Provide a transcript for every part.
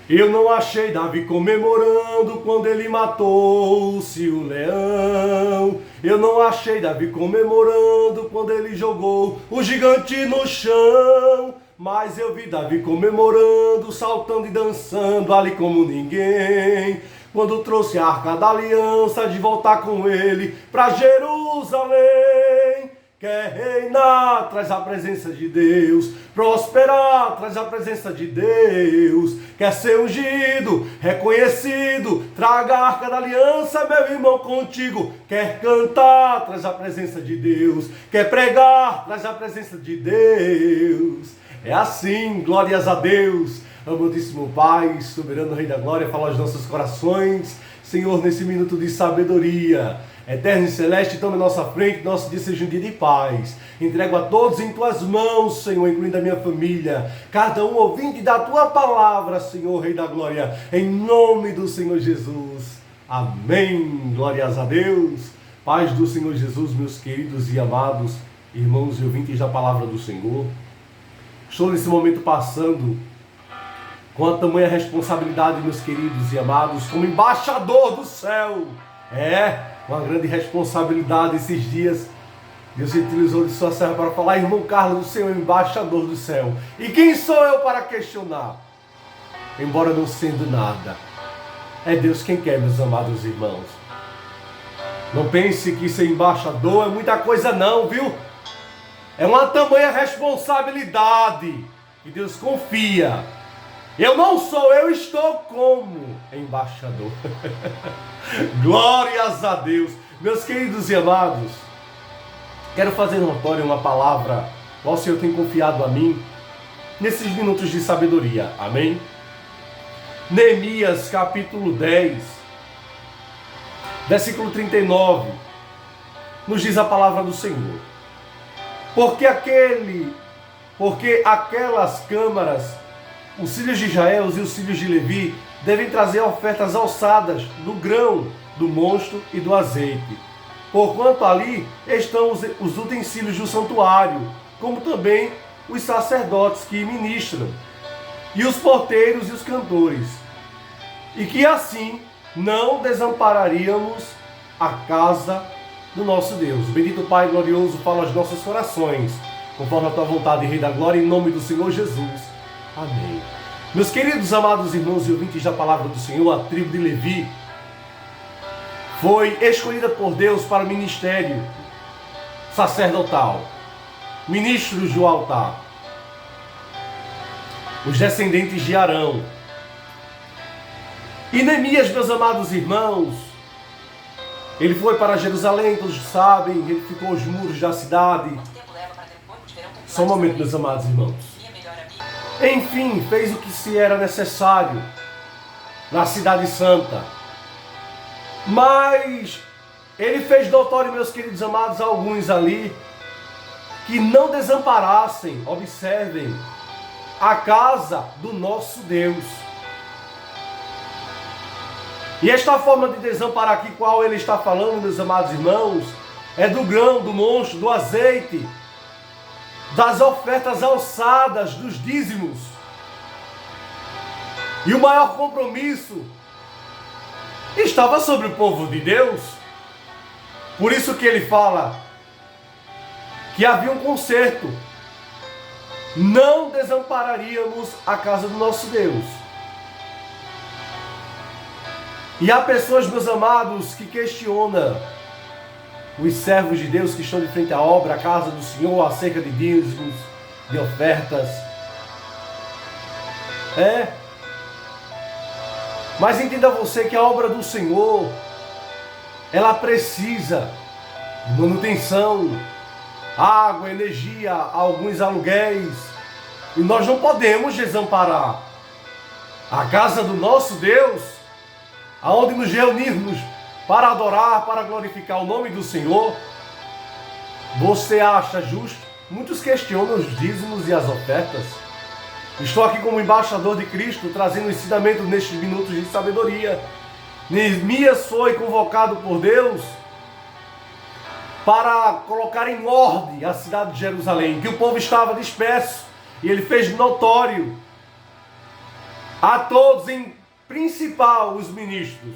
Eu não achei Davi comemorando quando ele matou-se o leão. Eu não achei Davi comemorando quando ele jogou o gigante no chão. Mas eu vi Davi comemorando, saltando e dançando ali como ninguém. Quando trouxe a Arca da Aliança de voltar com ele para Jerusalém. Quer reinar, traz a presença de Deus. Prosperar, traz a presença de Deus. Quer ser ungido, reconhecido, traga a Arca da Aliança, meu irmão, contigo. Quer cantar, traz a presença de Deus. Quer pregar, traz a presença de Deus. É assim, glórias a Deus. Amantíssimo Pai, soberano Rei da Glória, fala aos nossos corações. Senhor, nesse minuto de sabedoria, eterno e celeste, toma em nossa frente, nosso dia seja um dia de paz. Entrego a todos em tuas mãos, Senhor, incluindo a minha família, cada um ouvinte da tua palavra, Senhor, Rei da Glória, em nome do Senhor Jesus. Amém. Glórias a Deus. Paz do Senhor Jesus, meus queridos e amados irmãos e ouvintes da palavra do Senhor. Estou nesse momento passando com a tamanha responsabilidade, meus queridos e amados, como embaixador do céu. Uma grande responsabilidade esses dias. Deus utilizou de sua serva para falar: irmão Carlos, o Senhor é embaixador do céu. E quem sou eu para questionar? Embora não sendo nada, é Deus quem quer, meus amados irmãos. Não pense que ser embaixador é muita coisa não, viu? É uma tamanha responsabilidade que Deus confia. Eu não sou, eu estou como embaixador. Glórias a Deus. Meus queridos e amados, quero fazer notória uma palavra qual o Senhor tem confiado a mim nesses minutos de sabedoria. Amém? Neemias capítulo 10, versículo 39, nos diz a palavra do Senhor. Porque aquelas câmaras, os filhos de Israel e os filhos de Levi devem trazer ofertas alçadas do grão, do mosto e do azeite, porquanto ali estão os utensílios do santuário, como também os sacerdotes que ministram, e os porteiros e os cantores, e que assim não desampararíamos a casa do nosso Deus. Bendito Pai glorioso, fala aos nossos corações, conforme a tua vontade, Rei da Glória, em nome do Senhor Jesus. Amém. Meus queridos, amados irmãos e ouvintes da palavra do Senhor, a tribo de Levi foi escolhida por Deus para o ministério sacerdotal, ministros do altar, os descendentes de Arão. E Neemias, meus amados irmãos, ele foi para Jerusalém, todos sabem, ele ficou aos muros da cidade. Só um momento, meus amados irmãos. Enfim, fez o que se era necessário na cidade santa. Mas ele fez notório, meus queridos amados, a alguns ali, que não desamparassem, observem, a casa do nosso Deus. E esta forma de desamparar aqui, qual ele está falando, meus amados irmãos, é do grão, do mosto, do azeite, das ofertas alçadas, dos dízimos. E o maior compromisso estava sobre o povo de Deus. Por isso que ele fala que havia um conserto. Não desampararíamos a casa do nosso Deus. E há pessoas, meus amados, que questionam os servos de Deus que estão de frente à obra, a casa do Senhor, acerca de dízimos, de ofertas. Mas entenda você que a obra do Senhor, ela precisa de manutenção, água, energia, alguns aluguéis. E nós não podemos desamparar a casa do nosso Deus, aonde nos reunirmos para adorar, para glorificar o nome do Senhor. Você acha justo? Muitos questionam os dízimos e as ofertas. Estou aqui como embaixador de Cristo, trazendo ensinamento nestes minutos de sabedoria. Neemias foi convocado por Deus para colocar em ordem a cidade de Jerusalém, que o povo estava disperso, e ele fez notório A todos, em principal, os ministros.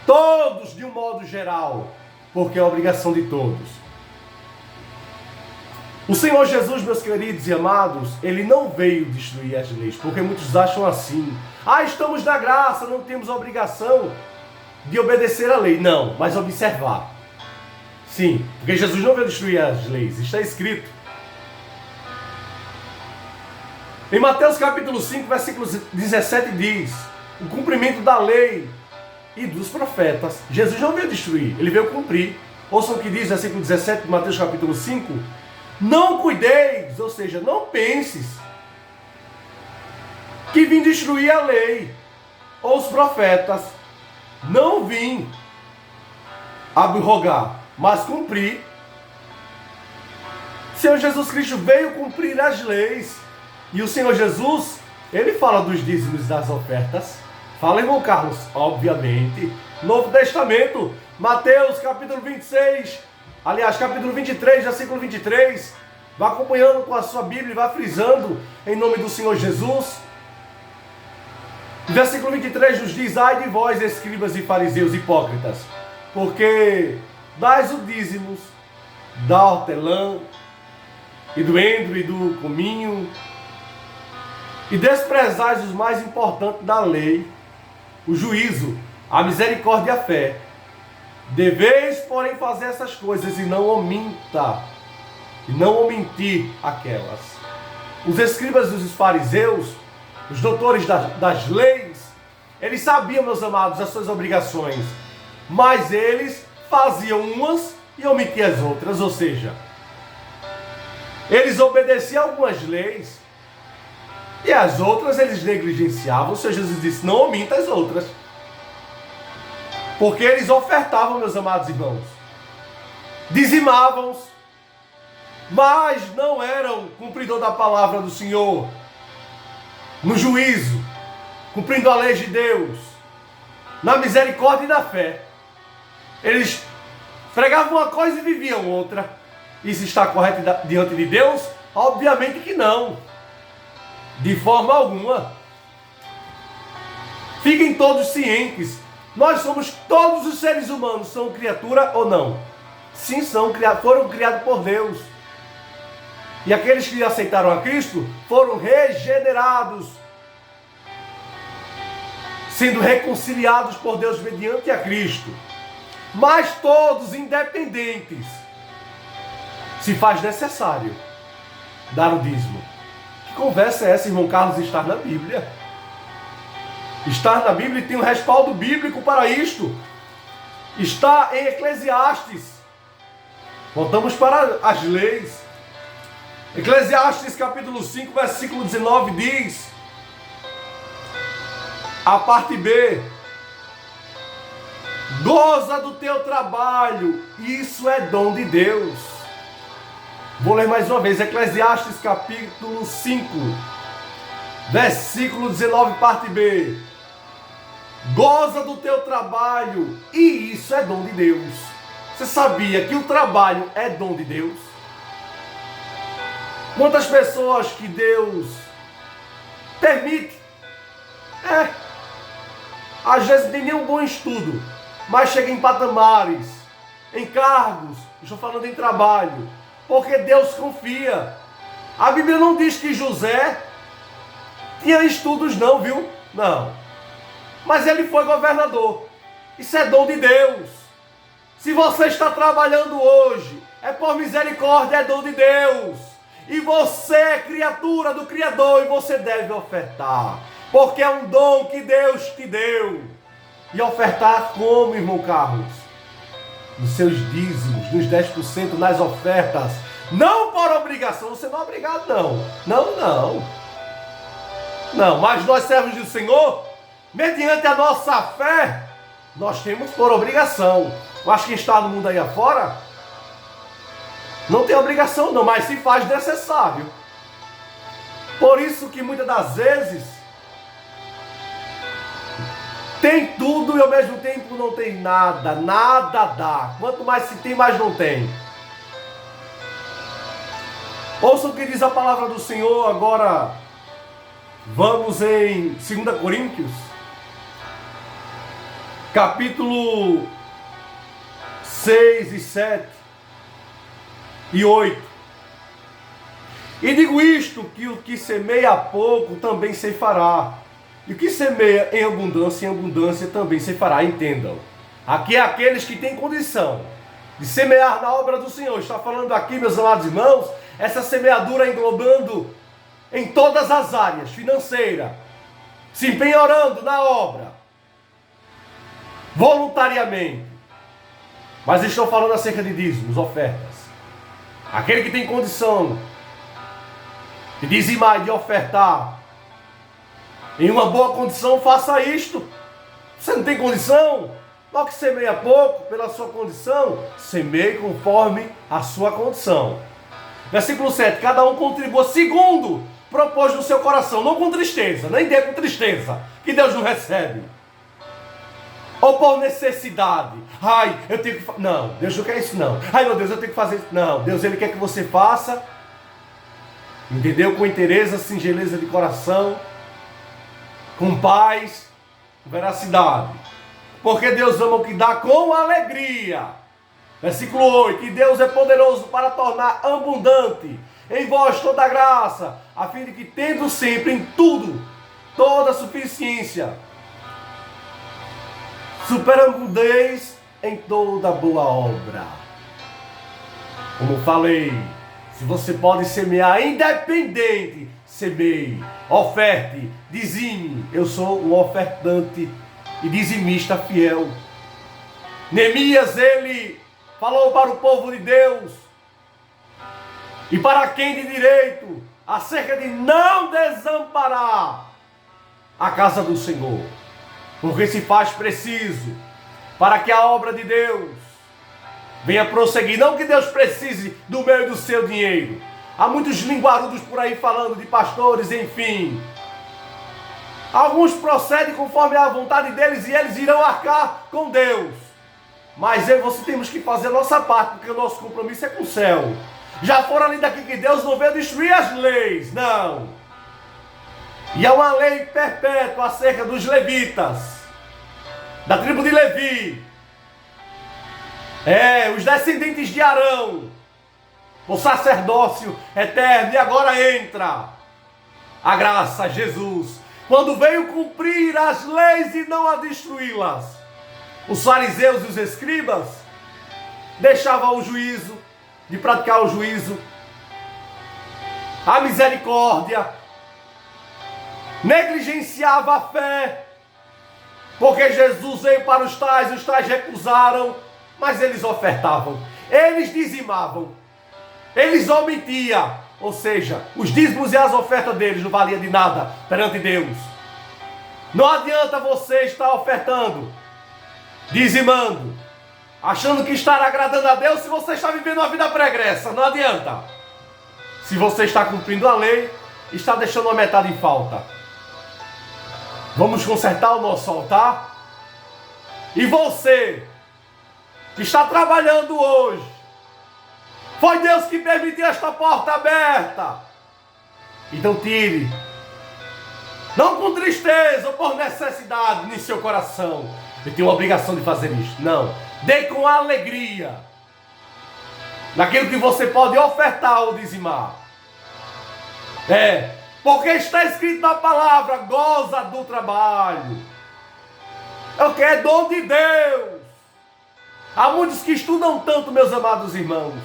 Todos, de um modo geral, porque é obrigação de todos. O Senhor Jesus, meus queridos e amados, Ele não veio destruir as leis, porque muitos acham assim. Estamos na graça, não temos obrigação de obedecer a lei. Não, mas observar. Sim, porque Jesus não veio destruir as leis, está escrito. Em Mateus capítulo 5, versículo 17 diz: o cumprimento da lei e dos profetas. Jesus não veio destruir, Ele veio cumprir. Ouçam o que diz, versículo 17 de Mateus capítulo 5. Não cuideis, ou seja, não penses que vim destruir a lei ou os profetas. Não vim abrogar, mas cumprir. O Senhor Jesus Cristo veio cumprir as leis. E o Senhor Jesus, Ele fala dos dízimos e das ofertas. Fala, irmão Carlos, obviamente. Novo Testamento, Mateus capítulo 26, aliás, capítulo 23, versículo 23. Vá acompanhando com a sua Bíblia e vá frisando em nome do Senhor Jesus. Versículo 23 nos diz: ai de vós, escribas e fariseus hipócritas, porque dais o dízimos da hortelã e do endro e do cominho, e desprezais os mais importantes da lei, o juízo, a misericórdia e a fé. Deveis, porém, fazer essas coisas e não omitir aquelas. Os escribas e os fariseus, os doutores das leis, eles sabiam, meus amados, as suas obrigações, mas eles faziam umas e omitiam as outras, ou seja, eles obedeciam algumas leis e as outras eles negligenciavam. O Senhor Jesus disse: não omita as outras, porque eles ofertavam, meus amados irmãos, dizimavam, mas não eram cumpridor da palavra do Senhor, no juízo, cumprindo a lei de Deus, na misericórdia e na fé. Eles pregavam uma coisa e viviam outra. Isso está correto diante de Deus? Obviamente que não, de forma alguma. Fiquem todos cientes, nós somos, todos os seres humanos são criatura ou não? Sim, foram criados por Deus. E aqueles que aceitaram a Cristo foram regenerados, sendo reconciliados por Deus mediante a Cristo. Mas todos, independentes, se faz necessário dar o dízimo. Que conversa é essa, irmão Carlos? Estar na Bíblia. Estar na Bíblia e tem um respaldo bíblico para isto. Está em Eclesiastes. Voltamos para as leis. Eclesiastes capítulo 5, versículo 19 diz, a parte B: goza do teu trabalho, isso é dom de Deus. Vou ler mais uma vez, Eclesiastes capítulo 5, versículo 19, parte B: goza do teu trabalho, e isso é dom de Deus. Você sabia que o trabalho é dom de Deus? Quantas pessoas que Deus permite, às vezes não tem nem um bom estudo, mas chega em patamares, em cargos, estou falando em trabalho, porque Deus confia. A Bíblia não diz que José tinha estudos não, viu? Não. Mas ele foi governador. Isso é dom de Deus. Se você está trabalhando hoje, é por misericórdia, é dom de Deus. E você é criatura do Criador e você deve ofertar, porque é um dom que Deus te deu. E ofertar como, irmão Carlos? Nos seus dízimos, nos 10%, nas ofertas. Não por obrigação, você não é obrigado não. Não, mas nós servos do Senhor, mediante a nossa fé, nós temos por obrigação. Mas quem está no mundo aí afora, não tem obrigação não, mas se faz necessário. Por isso que muitas das vezes tem tudo e ao mesmo tempo não tem nada. Nada dá. Quanto mais se tem, mais não tem. Ouça o que diz a palavra do Senhor agora Vamos em 2 Coríntios, capítulo 6 e 7 e 8. E digo isto, que o que semeia pouco também ceifará. E o que semeia em abundância também ceifará. Entendam. Aqui é aqueles que têm condição de semear na obra do Senhor. Está falando aqui, meus amados irmãos, essa semeadura englobando em todas as áreas, financeira, se empenhorando na obra, voluntariamente. Mas estou falando acerca de dízimos, ofertas. Aquele que tem condição de dizimar e de ofertar, em uma boa condição, faça isto. Você não tem condição? Logo que semeia pouco, pela sua condição, semeie conforme a sua condição. Versículo 7, cada um contribua segundo propôs no seu coração, não com tristeza, nem dê com tristeza, que Deus não recebe. Ou por necessidade. Ai, eu tenho que... Não, Deus não quer isso não. Ai, meu Deus, eu tenho que fazer isso. Não, Deus, Ele quer que você faça, entendeu? Com interesse, singeleza de coração, com paz, com veracidade. Porque Deus ama o que dá com alegria. Versículo 8. E Deus é poderoso para tornar abundante em vós toda a graça, a fim de que, tendo sempre em tudo, toda a suficiência, superabundez em toda boa obra. Como falei, se você pode semear independente, semeie, oferte, dizime. Eu sou um ofertante e dizimista fiel. Neemias, ele falou para o povo de Deus, e para quem de direito, acerca de não desamparar a casa do Senhor, porque se faz preciso para que a obra de Deus venha prosseguir. Não que Deus precise do meu e do seu dinheiro. Há muitos linguarudos por aí falando de pastores, enfim. Alguns procedem conforme a vontade deles e eles irão arcar com Deus. Mas eu e você temos que fazer a nossa parte, porque o nosso compromisso é com o céu. Já foram ali daqui que Deus não veio destruir as leis, não. E há uma lei perpétua acerca dos levitas, da tribo de Levi. Os descendentes de Arão, o sacerdócio eterno. E agora entra a graça, Jesus, quando veio cumprir as leis e não a destruí-las. Os fariseus e os escribas deixavam o juízo, de praticar o juízo, a misericórdia, negligenciava a fé, porque Jesus veio para os tais recusaram, mas eles ofertavam, eles dizimavam, eles omitiam, ou seja, os dízimos e as ofertas deles não valiam de nada perante Deus. Não adianta você estar ofertando, dizimando, achando que estará agradando a Deus se você está vivendo uma vida pregressa. Não adianta. Se você está cumprindo a lei, está deixando a metade em falta. Vamos consertar o nosso altar? E você que está trabalhando hoje, foi Deus que permitiu esta porta aberta. Então tire, não com tristeza ou por necessidade em seu coração, eu tenho a obrigação de fazer isto. Não, dê com alegria naquilo que você pode ofertar ou dizimar. Porque está escrito na palavra, goza do trabalho. É o que é dom de Deus. Há muitos que estudam tanto, meus amados irmãos,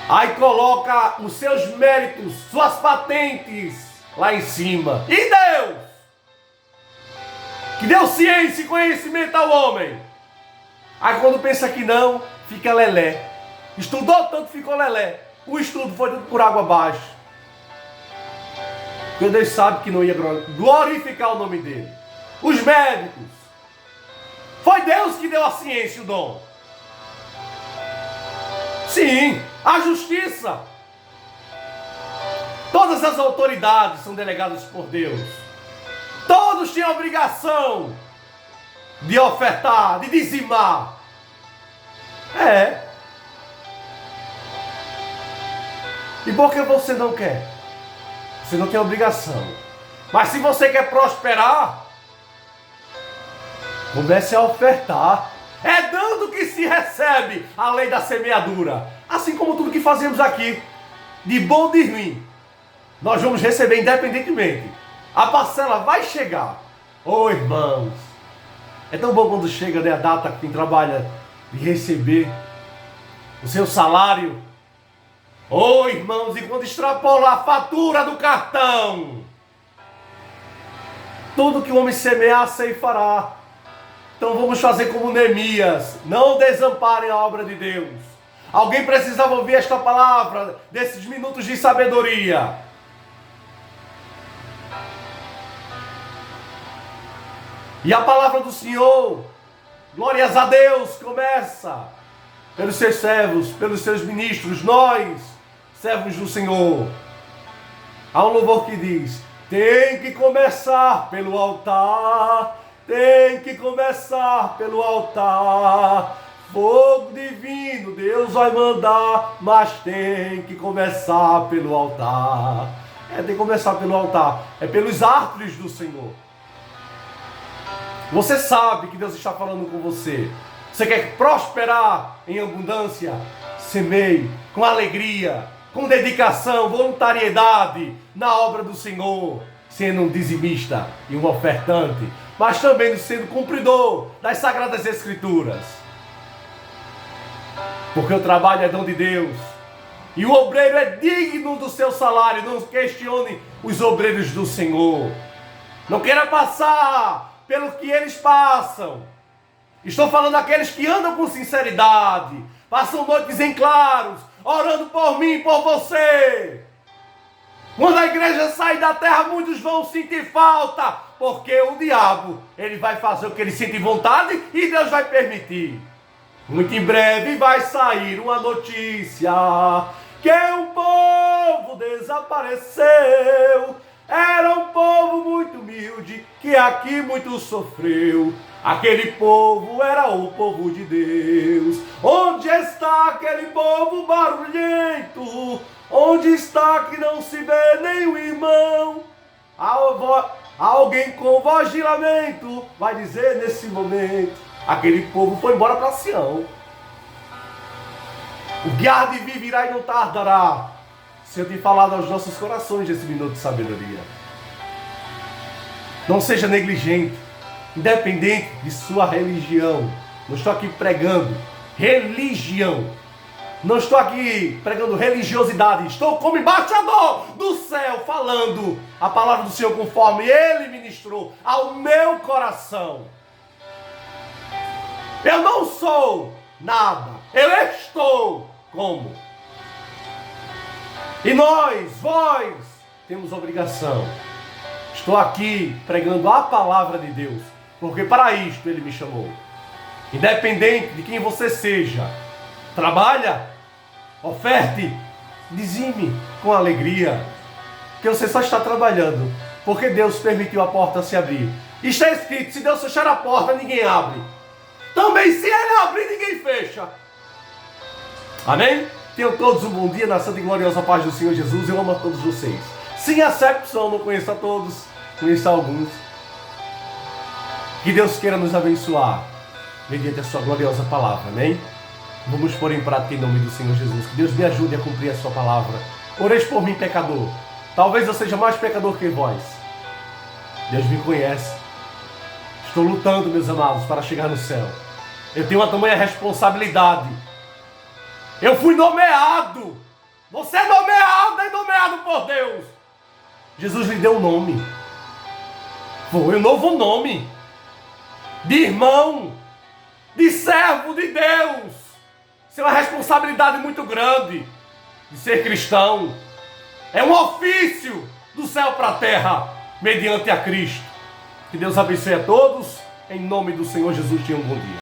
aí coloca os seus méritos, suas patentes lá em cima. E Deus, que deu ciência e conhecimento ao homem, aí quando pensa que não, fica lelé. Estudou tanto, ficou lelé. O estudo foi tudo por água abaixo, porque Deus sabe que não ia glorificar o nome dele. Os médicos, foi Deus que deu a ciência e o dom. Sim, a justiça, todas as autoridades são delegadas por Deus. Todos tinham a obrigação de ofertar, de dizimar. E por que você não quer? Você não tem obrigação. Mas se você quer prosperar, comece a ofertar. É dando que se recebe a lei da semeadura. Assim como tudo que fazemos aqui, de bom ou de ruim, nós vamos receber independentemente. A parcela vai chegar. Ô irmãos, é tão bom quando chega, né, a data que quem trabalha de receber o seu salário. Ô irmãos, e quando extrapola a fatura do cartão, tudo que o homem semear, ceifará. Então vamos fazer como Neemias, não desamparem a obra de Deus. Alguém precisava ouvir esta palavra, desses minutos de sabedoria. E a palavra do Senhor, glórias a Deus, começa pelos seus servos, pelos seus ministros, nós, servos do Senhor. Há um louvor que diz: tem que começar pelo altar, tem que começar pelo altar. Fogo divino Deus vai mandar, mas tem que começar pelo altar. Tem que começar pelo altar, é pelos átrios do Senhor. Você sabe que Deus está falando com você. Você quer prosperar em abundância? Semeie com alegria, com dedicação, voluntariedade na obra do Senhor, sendo um dizimista e um ofertante, mas também sendo cumpridor das Sagradas Escrituras. Porque o trabalho é dom de Deus. E o obreiro é digno do seu salário. Não questione os obreiros do Senhor. Não queira passar pelo que eles passam. Estou falando daqueles que andam com sinceridade, passam noites em claros, orando por mim e por você. Quando a igreja sair da terra, muitos vão sentir falta, porque o diabo, ele vai fazer o que ele sente vontade e Deus vai permitir. Muito em breve vai sair uma notícia que um povo desapareceu. Era um povo muito humilde que aqui muito sofreu. Aquele povo era o povo de Deus. Onde está aquele povo barulhento? Onde está que não se vê nem o irmão? Alguém com voz de lamento vai dizer nesse momento: aquele povo foi embora para Sião. O que há de vir virá e não tardará. Se eu te falar aos nossos corações desse minuto de sabedoria. Não seja negligente, independente de sua religião. Não estou aqui pregando religião. Não estou aqui pregando religiosidade. Estou como embaixador do céu, falando a palavra do Senhor conforme Ele ministrou ao meu coração. Eu não sou nada, eu estou como. E vós, temos obrigação. Estou aqui pregando a palavra de Deus, porque para isto Ele me chamou. Independente de quem você seja, trabalha, oferte, dizime com alegria, que você só está trabalhando, porque Deus permitiu a porta se abrir. Está escrito: se Deus fechar a porta, ninguém abre. Também se Ele abrir, ninguém fecha. Amém? Tenham todos um bom dia na santa e gloriosa paz do Senhor Jesus. Eu amo a todos vocês. Sem acepção, não conheço a todos, conheço a alguns. Que Deus queira nos abençoar mediante a sua gloriosa palavra, amém? Vamos pôr em prática em nome do Senhor Jesus. Que Deus me ajude a cumprir a sua palavra. Oreis por mim, pecador. Talvez eu seja mais pecador que vós. Deus me conhece. Estou lutando, meus amados, para chegar no céu. Eu tenho uma tamanha responsabilidade. Eu fui nomeado. Você é nomeado por Deus. Jesus lhe deu um nome. Foi um novo nome. De irmão. De servo de Deus. Isso é uma responsabilidade muito grande. De ser cristão. É um ofício do céu para a terra. Mediante a Cristo. Que Deus abençoe a todos. Em nome do Senhor Jesus, tenham um bom dia.